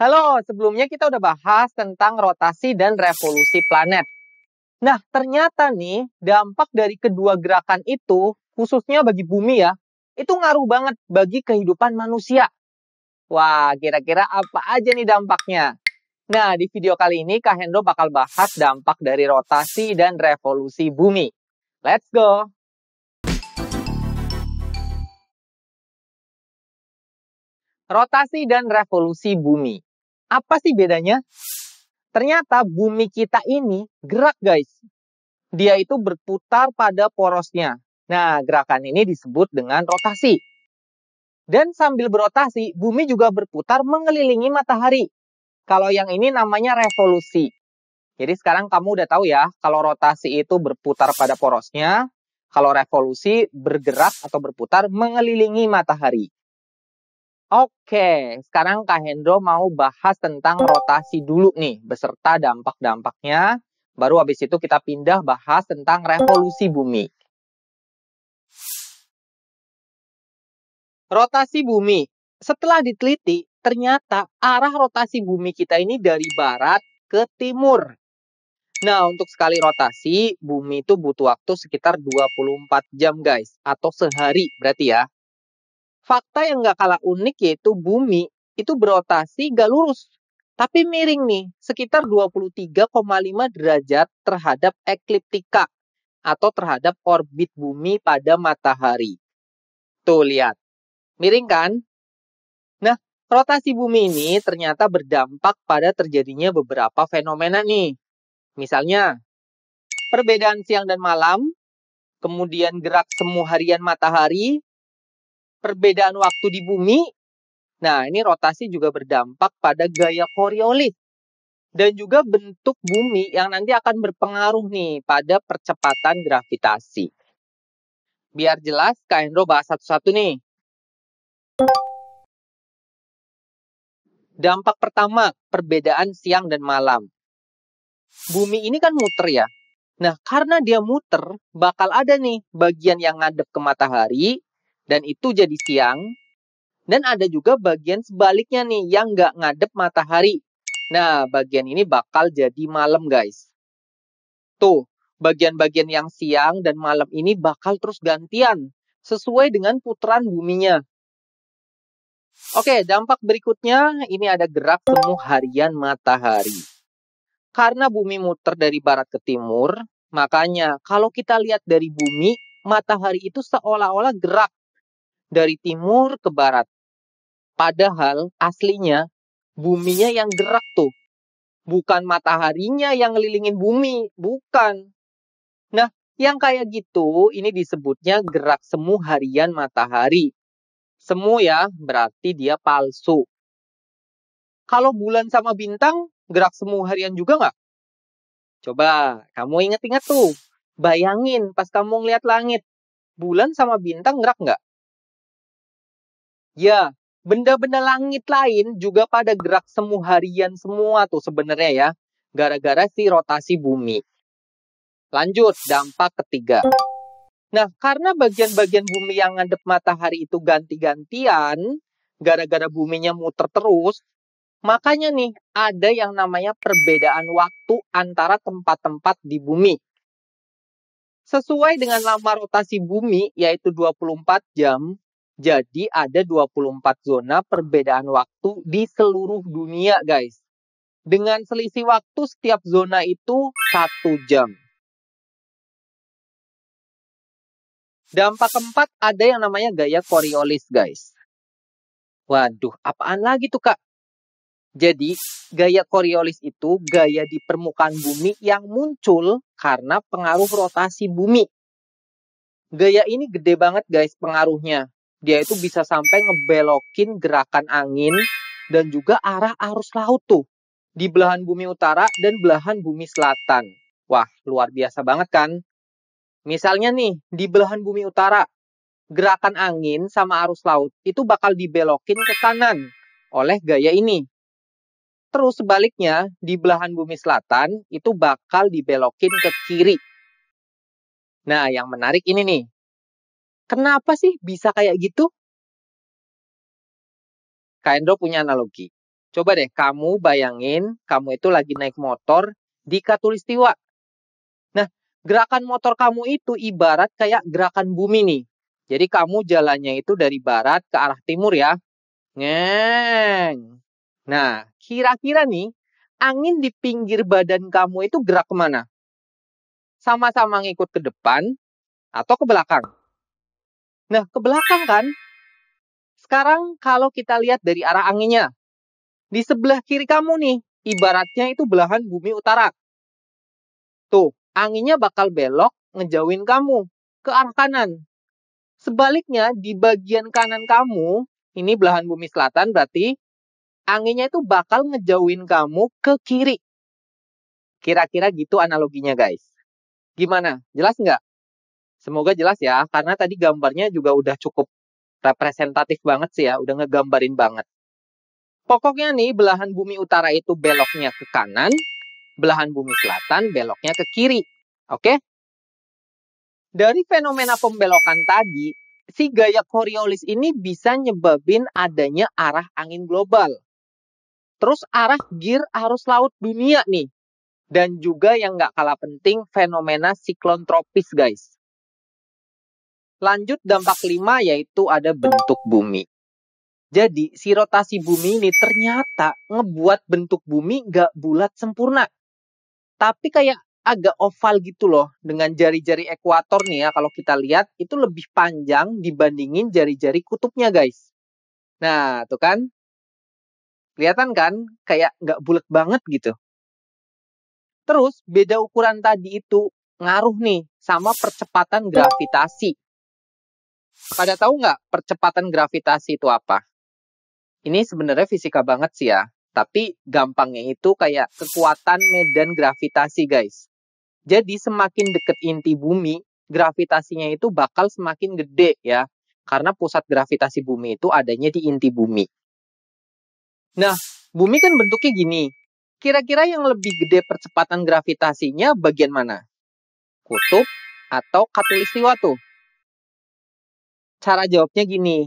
Halo, sebelumnya kita udah bahas tentang rotasi dan revolusi planet. Nah, ternyata nih, dampak dari kedua gerakan itu, khususnya bagi bumi ya, itu ngaruh banget bagi kehidupan manusia. Wah, kira-kira apa aja nih dampaknya? Nah, di video kali ini Kak Hendro bakal bahas dampak dari rotasi dan revolusi bumi. Let's go! Rotasi dan revolusi bumi. Apa sih bedanya? Ternyata bumi kita ini gerak, guys. Dia itu berputar pada porosnya. Nah, gerakan ini disebut dengan rotasi. Dan sambil berotasi, bumi juga berputar mengelilingi matahari. Kalau yang ini namanya revolusi. Jadi sekarang kamu udah tahu ya, kalau rotasi itu berputar pada porosnya, kalau revolusi bergerak atau berputar mengelilingi matahari. Oke, sekarang Kak Hendro mau bahas tentang rotasi dulu nih, beserta dampak-dampaknya. Baru habis itu kita pindah bahas tentang revolusi bumi. Rotasi bumi. Setelah diteliti, ternyata arah rotasi bumi kita ini dari barat ke timur. Nah, untuk sekali rotasi, bumi itu butuh waktu sekitar 24 jam, guys. Atau sehari, berarti ya. Fakta yang nggak kalah unik yaitu bumi itu berotasi nggak lurus, tapi miring nih, sekitar 23,5 derajat terhadap ekliptika atau terhadap orbit bumi pada matahari. Tuh, lihat. Miring kan? Nah, rotasi bumi ini ternyata berdampak pada terjadinya beberapa fenomena nih. Misalnya, perbedaan siang dan malam, kemudian gerak semu harian matahari, perbedaan waktu di bumi. Nah, ini rotasi juga berdampak pada gaya Coriolis. Dan juga bentuk bumi yang nanti akan berpengaruh nih pada percepatan gravitasi. Biar jelas, Kak Hendro bahas satu-satu nih. Dampak pertama, perbedaan siang dan malam. Bumi ini kan muter ya. Nah, karena dia muter, bakal ada nih bagian yang ngadep ke matahari, dan itu jadi siang. Dan ada juga bagian sebaliknya nih, yang nggak ngadep matahari. Nah, bagian ini bakal jadi malam, guys. Tuh, bagian-bagian yang siang dan malam ini bakal terus gantian, sesuai dengan putaran buminya. Oke, dampak berikutnya, ini ada gerak semu harian matahari. Karena bumi muter dari barat ke timur, makanya kalau kita lihat dari bumi, matahari itu seolah-olah gerak dari timur ke barat. Padahal aslinya buminya yang gerak tuh. Bukan mataharinya yang ngelilingin bumi, bukan. Nah, yang kayak gitu ini disebutnya gerak semu harian matahari. Semu ya, berarti dia palsu. Kalau bulan sama bintang, gerak semu harian juga nggak? Coba, kamu ingat-ingat tuh. Bayangin pas kamu ngeliat langit. Bulan sama bintang gerak nggak? Ya, benda-benda langit lain juga pada gerak semu harian semua tuh sebenarnya ya. Gara-gara si rotasi bumi. Lanjut, dampak ketiga. Nah, karena bagian-bagian bumi yang ngadep matahari itu ganti-gantian, gara-gara buminya muter terus, makanya nih, ada yang namanya perbedaan waktu antara tempat-tempat di bumi. Sesuai dengan lama rotasi bumi, yaitu 24 jam, jadi ada 24 zona perbedaan waktu di seluruh dunia, guys. Dengan selisih waktu setiap zona itu 1 jam. Dampak keempat ada yang namanya gaya Coriolis, guys. Waduh, apaan lagi tuh, Kak? Jadi, gaya Coriolis itu gaya di permukaan bumi yang muncul karena pengaruh rotasi bumi. Gaya ini gede banget, guys, pengaruhnya. Dia itu bisa sampai ngebelokin gerakan angin dan juga arah arus laut tuh. Di belahan bumi utara dan belahan bumi selatan. Wah, luar biasa banget kan? Misalnya nih, di belahan bumi utara, gerakan angin sama arus laut itu bakal dibelokin ke kanan oleh gaya ini. Terus sebaliknya, di belahan bumi selatan itu bakal dibelokin ke kiri. Nah, yang menarik ini nih. Kenapa sih bisa kayak gitu? Kak Hendro punya analogi. Coba deh kamu bayangin, kamu itu lagi naik motor di Katulistiwa. Nah, gerakan motor kamu itu ibarat kayak gerakan bumi nih. Jadi kamu jalannya itu dari barat ke arah timur ya. Ngeng. Nah, kira-kira nih, angin di pinggir badan kamu itu gerak kemana? Sama-sama ngikut ke depan atau ke belakang? Nah, ke belakang kan? Sekarang kalau kita lihat dari arah anginnya, di sebelah kiri kamu nih, ibaratnya itu belahan bumi utara. Tuh, anginnya bakal belok ngejauhin kamu ke arah kanan. Sebaliknya, di bagian kanan kamu, ini belahan bumi selatan berarti, anginnya itu bakal ngejauhin kamu ke kiri. Kira-kira gitu analoginya guys. Gimana? Jelas nggak? Semoga jelas ya, karena tadi gambarnya juga udah cukup representatif banget sih ya, udah ngegambarin banget. Pokoknya nih, belahan bumi utara itu beloknya ke kanan, belahan bumi selatan beloknya ke kiri. Oke? Dari fenomena pembelokan tadi, si gaya Coriolis ini bisa nyebabin adanya arah angin global. Terus arah gear arus laut dunia nih. Dan juga yang nggak kalah penting, fenomena siklon tropis guys. Lanjut dampak kelima yaitu ada bentuk bumi. Jadi si rotasi bumi ini ternyata ngebuat bentuk bumi nggak bulat sempurna. Tapi kayak agak oval gitu loh. Dengan jari-jari ekuator nih ya, kalau kita lihat itu lebih panjang dibandingin jari-jari kutubnya guys. Nah tuh kan, kelihatan kan kayak nggak bulat banget gitu. Terus beda ukuran tadi itu ngaruh nih sama percepatan gravitasi. Pada tahu nggak percepatan gravitasi itu apa? Ini sebenarnya fisika banget sih ya. Tapi gampangnya itu kayak kekuatan medan gravitasi guys. Jadi semakin deket inti bumi, gravitasinya itu bakal semakin gede ya. Karena pusat gravitasi bumi itu adanya di inti bumi. Nah, bumi kan bentuknya gini. Kira-kira yang lebih gede percepatan gravitasinya bagian mana? Kutub atau khatulistiwa tuh? Cara jawabnya gini.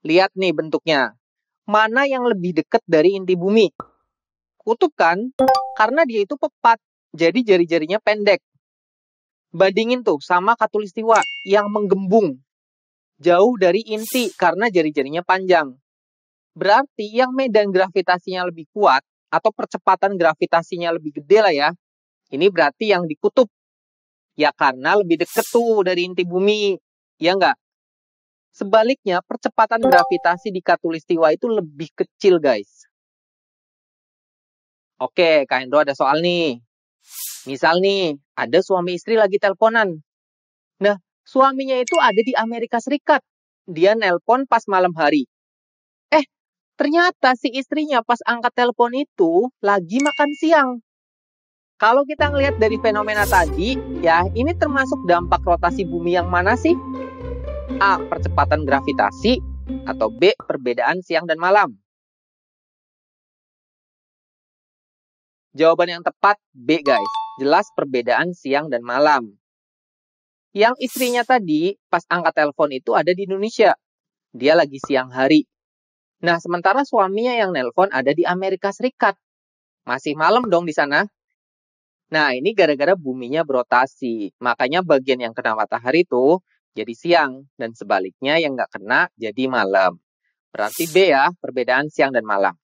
Lihat nih bentuknya. Mana yang lebih dekat dari inti bumi? Kutub kan? Karena dia itu pepat. Jadi jari-jarinya pendek. Bandingin tuh sama khatulistiwa yang menggembung. Jauh dari inti karena jari-jarinya panjang. Berarti yang medan gravitasinya lebih kuat atau percepatan gravitasinya lebih gede lah ya. Ini berarti yang di kutub. Ya karena lebih deket tuh dari inti bumi. Ya enggak? Sebaliknya percepatan gravitasi di khatulistiwa itu lebih kecil guys. Oke, Kak Hendro ada soal nih. Misal nih, ada suami istri lagi teleponan. Nah, suaminya itu ada di Amerika Serikat. Dia nelpon pas malam hari. Ternyata si istrinya pas angkat telepon itu lagi makan siang. Kalau kita ngelihat dari fenomena tadi, ya ini termasuk dampak rotasi bumi yang mana sih? A. Percepatan gravitasi atau B. Perbedaan siang dan malam? Jawaban yang tepat B guys. Jelas perbedaan siang dan malam. Yang istrinya tadi pas angkat telepon itu ada di Indonesia. Dia lagi siang hari. Nah, sementara suaminya yang nelpon ada di Amerika Serikat. Masih malam dong di sana. Nah, ini gara-gara buminya berotasi. Makanya bagian yang kena matahari itu jadi siang. Dan sebaliknya yang nggak kena jadi malam. Berarti B ya, perbedaan siang dan malam.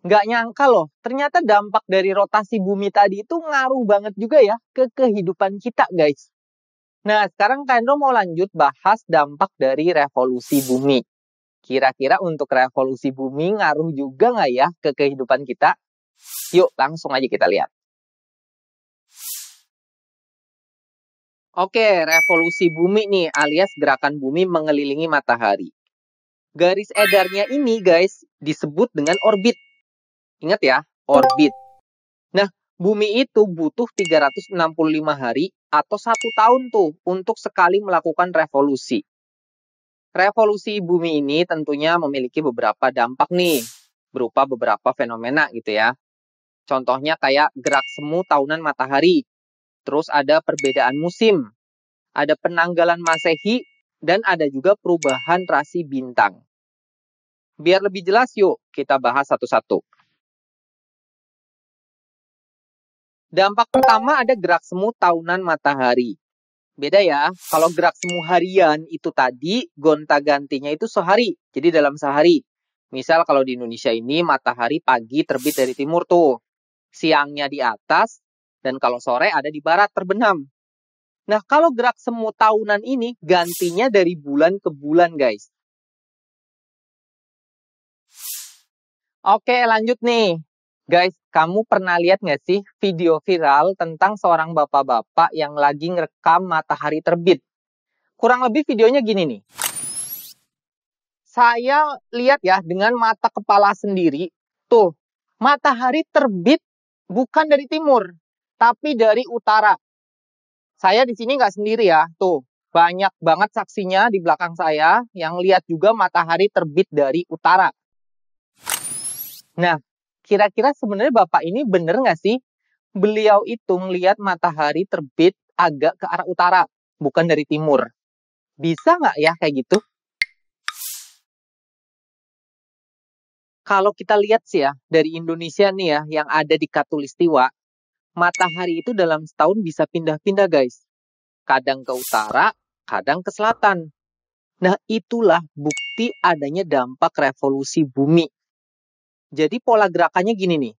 Nggak nyangka loh, ternyata dampak dari rotasi bumi tadi itu ngaruh banget juga ya ke kehidupan kita guys. Nah, sekarang Kak Hendro mau lanjut bahas dampak dari revolusi bumi. Kira-kira untuk revolusi bumi ngaruh juga nggak ya ke kehidupan kita? Yuk, langsung aja kita lihat. Oke, revolusi bumi nih alias gerakan bumi mengelilingi matahari. Garis edarnya ini guys disebut dengan orbit. Ingat ya, orbit. Nah, bumi itu butuh 365 hari atau 1 tahun tuh untuk sekali melakukan revolusi. Revolusi bumi ini tentunya memiliki beberapa dampak nih, berupa beberapa fenomena gitu ya. Contohnya kayak gerak semu tahunan matahari, terus ada perbedaan musim, ada penanggalan Masehi, dan ada juga perubahan rasi bintang. Biar lebih jelas, yuk kita bahas satu-satu. Dampak pertama ada gerak semu tahunan matahari. Beda ya, kalau gerak semu harian itu tadi gonta-gantinya itu sehari, jadi dalam sehari. Misal kalau di Indonesia ini matahari pagi terbit dari timur tuh, siangnya di atas, dan kalau sore ada di barat terbenam. Nah, kalau gerak semu tahunan ini gantinya dari bulan ke bulan, guys. Oke, lanjut nih. Guys, kamu pernah lihat nggak sih video viral tentang seorang bapak-bapak yang lagi ngerekam matahari terbit? Kurang lebih videonya gini nih. Saya lihat ya dengan mata kepala sendiri, tuh, matahari terbit bukan dari timur, tapi dari utara. Saya di sini nggak sendiri ya, tuh, banyak banget saksinya di belakang saya yang lihat juga matahari terbit dari utara. Nah, kira-kira sebenarnya Bapak ini bener nggak sih? Beliau itu ngelihat matahari terbit agak ke arah utara, bukan dari timur. Bisa nggak ya kayak gitu? Kalau kita lihat sih ya, dari Indonesia nih ya, yang ada di Katulistiwa, matahari itu dalam setahun bisa pindah-pindah guys. Kadang ke utara, kadang ke selatan. Nah, itulah bukti adanya dampak revolusi bumi. Jadi pola gerakannya gini nih.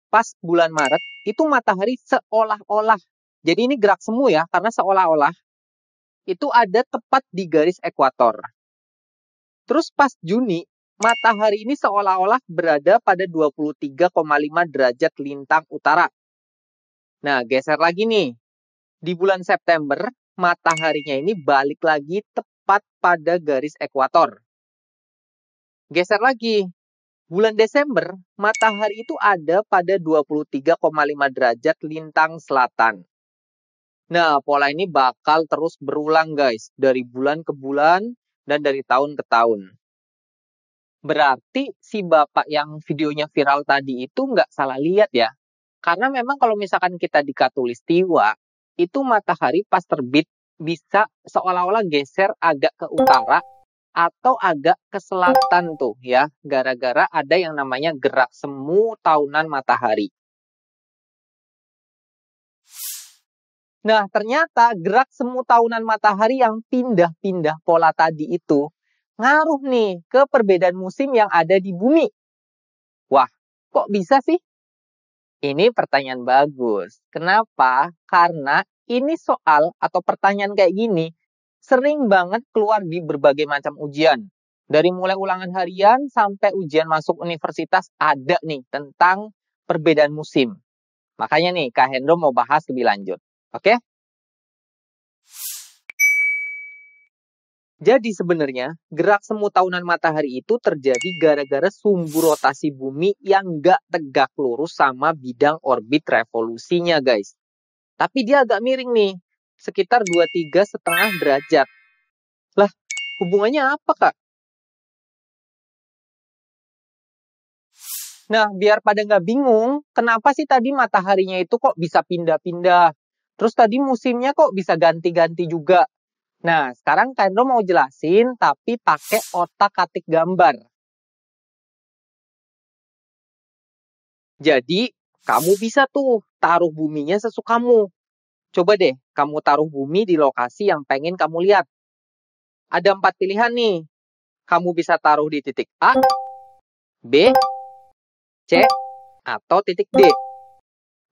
Pas bulan Maret, itu matahari seolah-olah, jadi ini gerak semu ya, karena seolah-olah itu ada tepat di garis ekuator. Terus pas Juni, matahari ini seolah-olah berada pada 23,5 derajat lintang utara. Nah, geser lagi nih. Di bulan September, mataharinya ini balik lagi tepat pada garis ekuator. Geser lagi. Bulan Desember, matahari itu ada pada 23,5 derajat lintang selatan. Nah, pola ini bakal terus berulang guys, dari bulan ke bulan dan dari tahun ke tahun. Berarti si bapak yang videonya viral tadi itu nggak salah lihat ya. Karena memang kalau misalkan kita di Katulistiwa, itu matahari pas terbit bisa seolah-olah geser agak ke utara atau agak ke selatan tuh ya. Gara-gara ada yang namanya gerak semu tahunan matahari. Nah, ternyata gerak semu tahunan matahari yang pindah-pindah pola tadi itu ngaruh nih ke perbedaan musim yang ada di bumi. Wah, kok bisa sih? Ini pertanyaan bagus. Kenapa? Karena ini soal atau pertanyaan kayak gini sering banget keluar di berbagai macam ujian. Dari mulai ulangan harian sampai ujian masuk universitas ada nih tentang perbedaan musim. Makanya nih Kak Hendro mau bahas lebih lanjut. Oke? Jadi sebenarnya gerak semu tahunan matahari itu terjadi gara-gara sumbu rotasi bumi yang nggak tegak lurus sama bidang orbit revolusinya guys. Tapi dia agak miring nih, sekitar 23,5 derajat. Lah, hubungannya apa Kak? Nah, biar pada nggak bingung, kenapa sih tadi mataharinya itu kok bisa pindah-pindah? Terus tadi musimnya kok bisa ganti-ganti juga? Nah, sekarang Kendro mau jelasin, tapi pakai otak-atik gambar. Jadi, kamu bisa tuh taruh buminya sesukamu. Coba deh, kamu taruh bumi di lokasi yang pengen kamu lihat. Ada 4 pilihan nih. Kamu bisa taruh di titik A, B, C, atau titik D.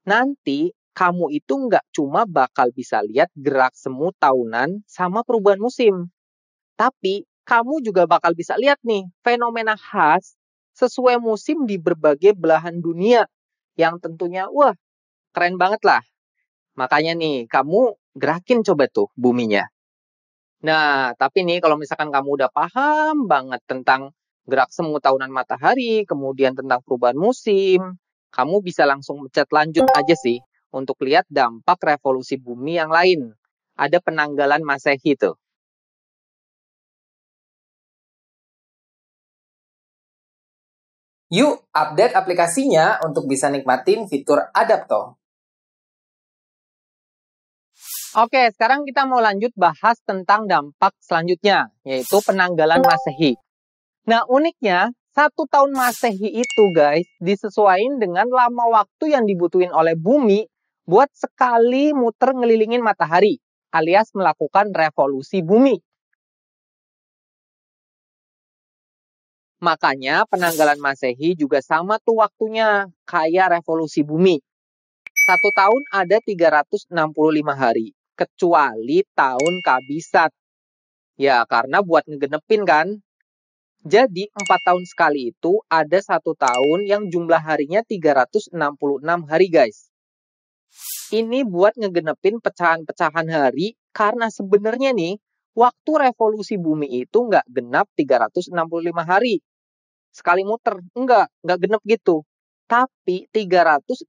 Nanti kamu itu nggak cuma bakal bisa lihat gerak semu tahunan sama perubahan musim. Tapi kamu juga bakal bisa lihat nih fenomena khas sesuai musim di berbagai belahan dunia. Yang tentunya, wah, keren banget lah. Makanya nih, kamu gerakin coba tuh buminya. Nah, tapi nih kalau misalkan kamu udah paham banget tentang gerak semu tahunan matahari, kemudian tentang perubahan musim, kamu bisa langsung pencet lanjut aja sih untuk lihat dampak revolusi bumi yang lain. Ada penanggalan Masehi tuh. Yuk update aplikasinya untuk bisa nikmatin fitur Adapto. Oke, sekarang kita mau lanjut bahas tentang dampak selanjutnya, yaitu penanggalan Masehi. Nah, uniknya, 1 tahun Masehi itu, guys, disesuaikan dengan lama waktu yang dibutuhin oleh bumi buat sekali muter ngelilingin matahari, alias melakukan revolusi bumi. Makanya penanggalan Masehi juga sama tuh waktunya, kayak revolusi bumi. 1 tahun ada 365 hari, kecuali tahun kabisat. Ya, karena buat ngegenepin kan. Jadi 4 tahun sekali itu ada 1 tahun yang jumlah harinya 366 hari, guys. Ini buat ngegenepin pecahan-pecahan hari, karena sebenarnya nih, waktu revolusi bumi itu nggak genap 365 hari. Sekali muter, nggak genep gitu. Tapi 365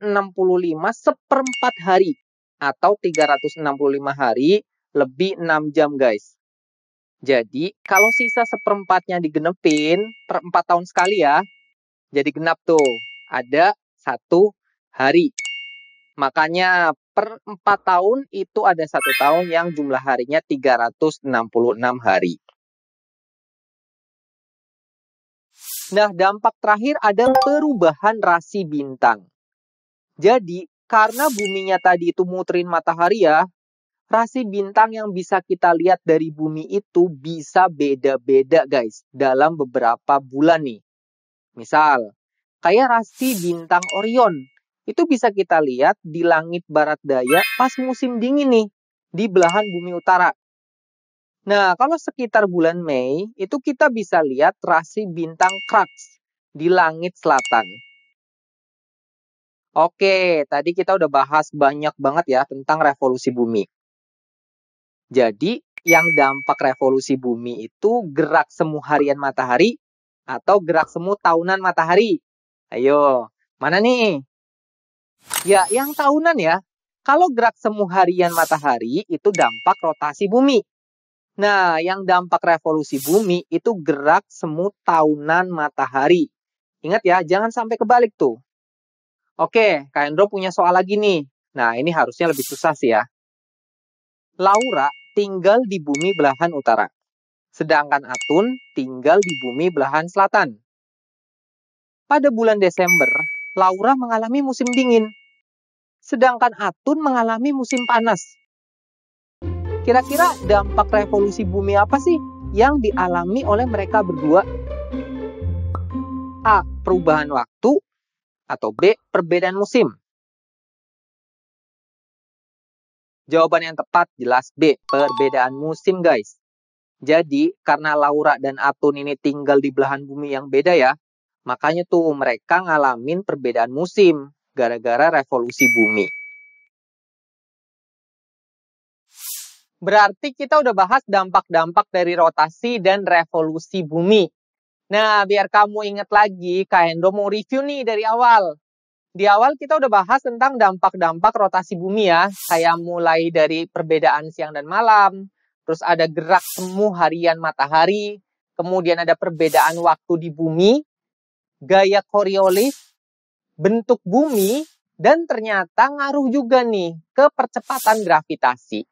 seperempat hari. Atau 365 hari lebih 6 jam, guys. Jadi, kalau sisa seperempatnya digenepin per 4 tahun sekali ya, jadi genap tuh. Ada 1 hari. Makanya per 4 tahun itu ada 1 tahun yang jumlah harinya 366 hari. Nah, dampak terakhir ada perubahan rasi bintang. Jadi, karena buminya tadi itu muterin matahari ya, rasi bintang yang bisa kita lihat dari bumi itu bisa beda-beda, guys, dalam beberapa bulan nih. Misal, kayak rasi bintang Orion. Itu bisa kita lihat di langit barat daya pas musim dingin nih, di belahan bumi utara. Nah, kalau sekitar bulan Mei, itu kita bisa lihat rasi bintang Crux di langit selatan. Oke, tadi kita udah bahas banyak banget ya tentang revolusi bumi. Jadi, yang dampak revolusi bumi itu gerak semu harian matahari atau gerak semu tahunan matahari. Ayo, mana nih? Ya, yang tahunan ya. Kalau gerak semu harian matahari itu dampak rotasi bumi. Nah, yang dampak revolusi bumi itu gerak semu tahunan matahari. Ingat ya, jangan sampai kebalik tuh. Oke, Kak Endro punya soal lagi nih. Nah, ini harusnya lebih susah sih ya. Laura tinggal di bumi belahan utara. Sedangkan Atun tinggal di bumi belahan selatan. Pada bulan Desember, Laura mengalami musim dingin. Sedangkan Atun mengalami musim panas. Kira-kira dampak revolusi bumi apa sih yang dialami oleh mereka berdua? A. Perubahan waktu. Atau B. Perbedaan musim. Jawaban yang tepat jelas B. Perbedaan musim, guys. Jadi, karena Laura dan Atun ini tinggal di belahan bumi yang beda ya, makanya tuh mereka ngalamin perbedaan musim gara-gara revolusi bumi. Berarti kita udah bahas dampak-dampak dari rotasi dan revolusi bumi. Nah, biar kamu ingat lagi, Kak Hendro mau review nih dari awal. Di awal kita udah bahas tentang dampak-dampak rotasi bumi ya. Kayak mulai dari perbedaan siang dan malam, terus ada gerak semu harian matahari, kemudian ada perbedaan waktu di bumi, gaya Coriolis, bentuk bumi, dan ternyata ngaruh juga nih ke percepatan gravitasi.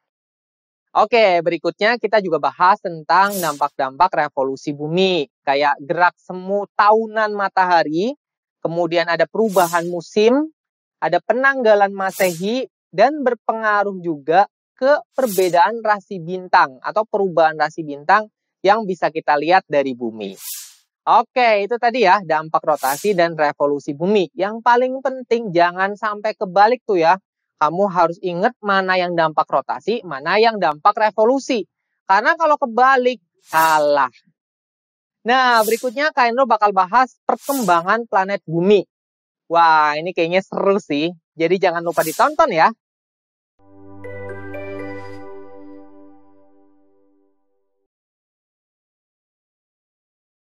Oke, berikutnya kita juga bahas tentang dampak-dampak revolusi bumi. Kayak gerak semu tahunan matahari, kemudian ada perubahan musim, ada penanggalan Masehi, dan berpengaruh juga ke perbedaan rasi bintang atau perubahan rasi bintang yang bisa kita lihat dari bumi. Oke, itu tadi ya dampak rotasi dan revolusi bumi. Yang paling penting jangan sampai kebalik tuh ya. Kamu harus ingat mana yang dampak rotasi, mana yang dampak revolusi. Karena kalau kebalik, salah. Nah, berikutnya Kak Endro bakal bahas perkembangan planet bumi. Wah, ini kayaknya seru sih. Jadi jangan lupa ditonton ya.